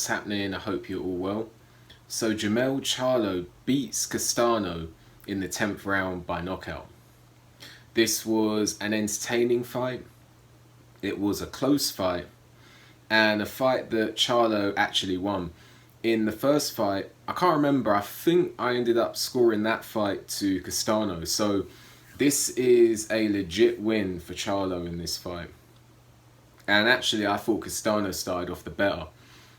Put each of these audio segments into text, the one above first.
happening? I hope you're all well. So Jermell Charlo beats Castaño in the 10th round by knockout. This was an entertaining fight. It was a close fight and a fight that Charlo actually won. In the first fight, I can't remember, I think I ended up scoring that fight to Castaño. So this is a legit win for Charlo in this fight. And actually I thought Castaño started off the better.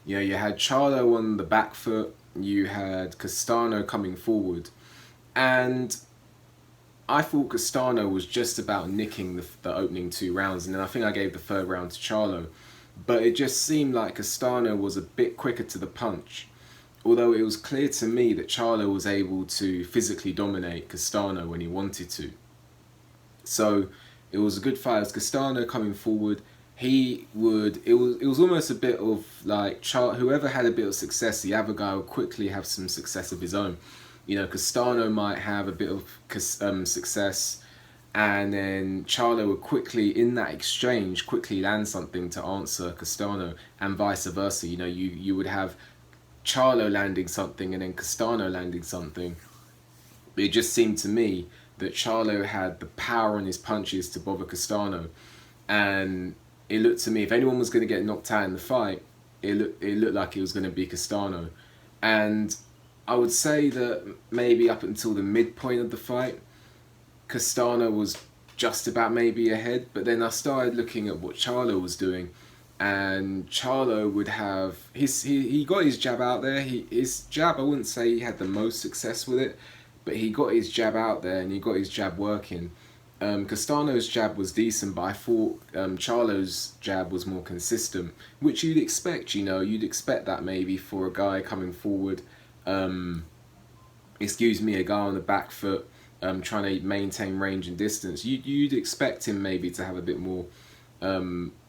You know, you had Charlo on the back foot, you had Castaño coming forward, and I thought Castaño was just about nicking the opening 2 rounds, and then I think I gave the 3rd round to Charlo. But it just seemed like Castaño was a bit quicker to the punch, although it was clear to me that Charlo was able to physically dominate Castaño when he wanted to. So it was a good fight. It was Castaño coming forward. It was almost a bit of like whoever had a bit of success, the other guy would quickly have some success of his own. You know, Castaño might have a bit of success, and then Charlo would quickly, in that exchange, quickly land something to answer Castaño, and vice versa. You know, you would have Charlo landing something and then Castaño landing something. It just seemed to me that Charlo had the power in his punches to bother Castaño, and it looked to me, if anyone was going to get knocked out in the fight, it looked like it was going to be Castaño. And I would say that maybe up until the midpoint of the fight, Castaño was just about maybe ahead. But then I started looking at what Charlo was doing, and Charlo would have he got his jab out there. His jab, I wouldn't say he had the most success with it, but he got his jab out there and he got his jab working. Castaño's jab was decent, but I thought Charlo's jab was more consistent, which you'd expect. You know, you'd expect that maybe for a guy coming forward, a guy on the back foot, trying to maintain range and distance. You'd expect him maybe to have a bit more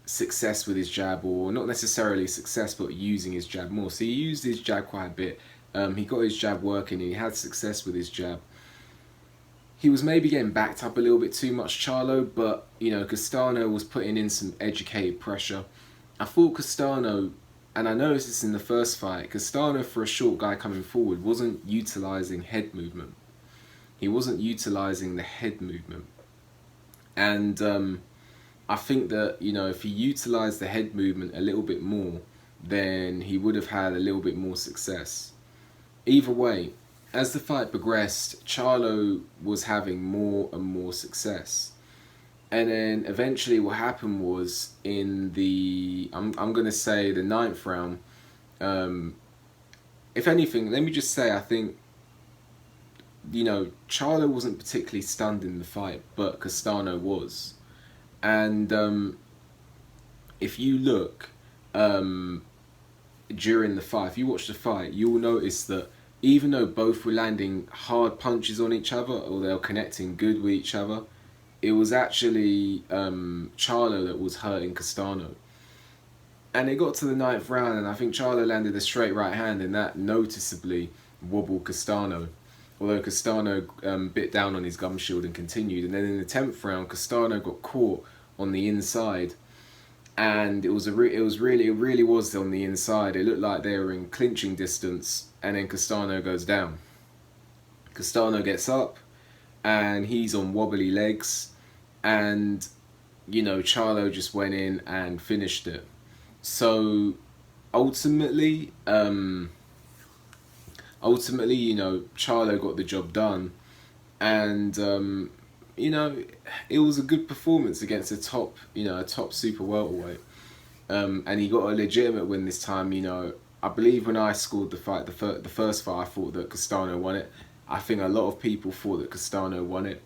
success with his jab, or not necessarily success, but using his jab more. So he used his jab quite a bit. He got his jab working and he had success with his jab. He was maybe getting backed up a little bit too much, Charlo, but, you know, Castaño was putting in some educated pressure. I thought Castaño, and I noticed this in the first fight, Castaño, for a short guy coming forward, wasn't utilising head movement. He wasn't utilising the head movement. And I think that, you know, if he utilised the head movement a little bit more, then he would have had a little bit more success. Either way, as the fight progressed, Charlo was having more and more success. And then eventually what happened was in the, I'm going to say the 9th round, if anything, let me just say, I think, you know, Charlo wasn't particularly stunned in the fight, but Castaño was. And if you look during the fight, if you watch the fight, you will notice that even though both were landing hard punches on each other, or they were connecting good with each other, it was actually Charlo that was hurting Castaño. And it got to the 9th round, and I think Charlo landed a straight right hand, and that noticeably wobbled Castaño. Although Castaño bit down on his gum shield and continued. And then in the 10th round, Castaño got caught on the inside, and it really was on the inside. It looked like they were in clinching distance, and then Castaño goes down. Castaño gets up, and he's on wobbly legs, and, you know, Charlo just went in and finished it. So ultimately, you know, Charlo got the job done, and you know, it was a good performance against a top super welterweight, and he got a legitimate win this time. You know, I believe when I scored the fight, the first fight, I thought that Castaño won it. I think a lot of people thought that Castaño won it.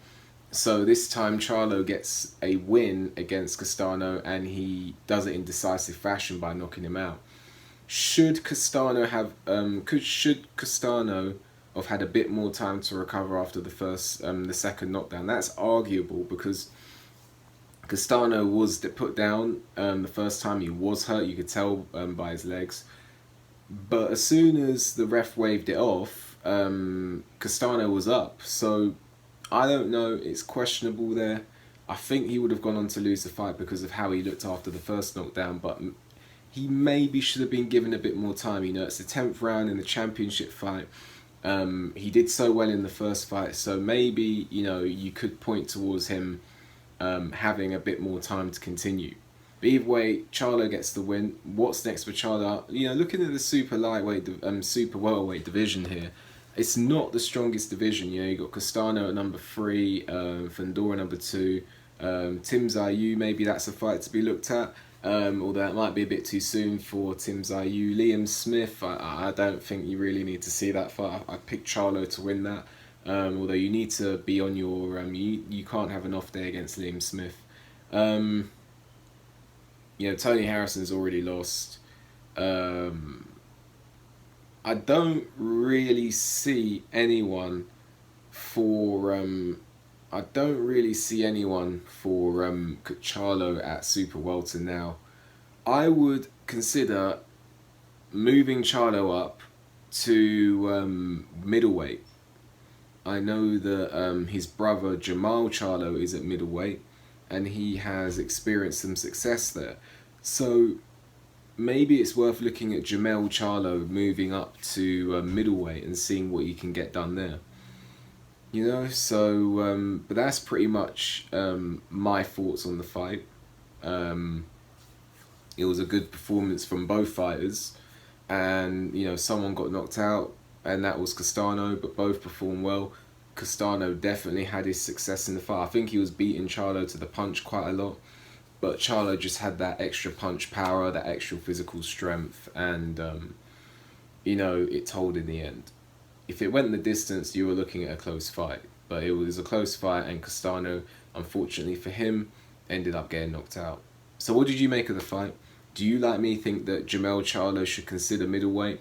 So this time Charlo gets a win against Castaño, and he does it in decisive fashion by knocking him out. Should Castaño have had a bit more time to recover after the second knockdown? That's arguable, because Castaño was put down the first time. He was hurt, you could tell by his legs. But as soon as the ref waved it off, Castaño was up. So I don't know, it's questionable there. I think he would have gone on to lose the fight because of how he looked after the first knockdown, but he maybe should have been given a bit more time. You know, it's the 10th round in the championship fight. He did so well in the first fight, so maybe, you know, you could point towards him having a bit more time to continue. But either way, Charlo gets the win. What's next for Charlo? You know, looking at the super lightweight, super welterweight division here, it's not the strongest division. You know, you got Castaño at number 3, Fundora number 2, Tim Zayu. Maybe that's a fight to be looked at. Although it might be a bit too soon for Tim Zayu. Liam Smith, I don't think you really need to see that fight. I picked Charlo to win that. Although you need to be on your you can't have an off day against Liam Smith. You know, Tony Harrison's already lost. I don't really see anyone for Charlo at super welter now. I would consider moving Charlo up to middleweight. I know that his brother Jermell Charlo is at middleweight, and he has experienced some success there. So maybe it's worth looking at Jermell Charlo moving up to middleweight and seeing what you can get done there. You know, so but that's pretty much my thoughts on the fight. It was a good performance from both fighters, and you know, someone got knocked out, and that was Castaño, but both performed well. Castaño definitely had his success in the fight. I think he was beating Charlo to the punch quite a lot, but Charlo just had that extra punch power, that extra physical strength, and you know, it told in the end. If it went the distance, you were looking at a close fight, but it was a close fight, and Castaño, unfortunately for him, ended up getting knocked out. So what did you make of the fight? Do you, like me, think that Jermell Charlo should consider middleweight?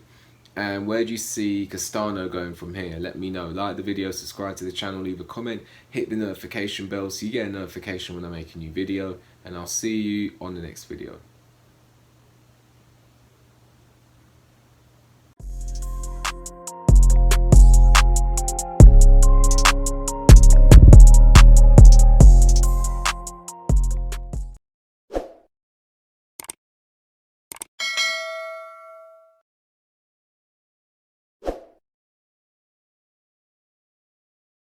And where do you see Castaño going from here? Let me know. Like the video, subscribe to the channel, leave a comment, hit the notification bell so you get a notification when I make a new video, and I'll see you on the next video.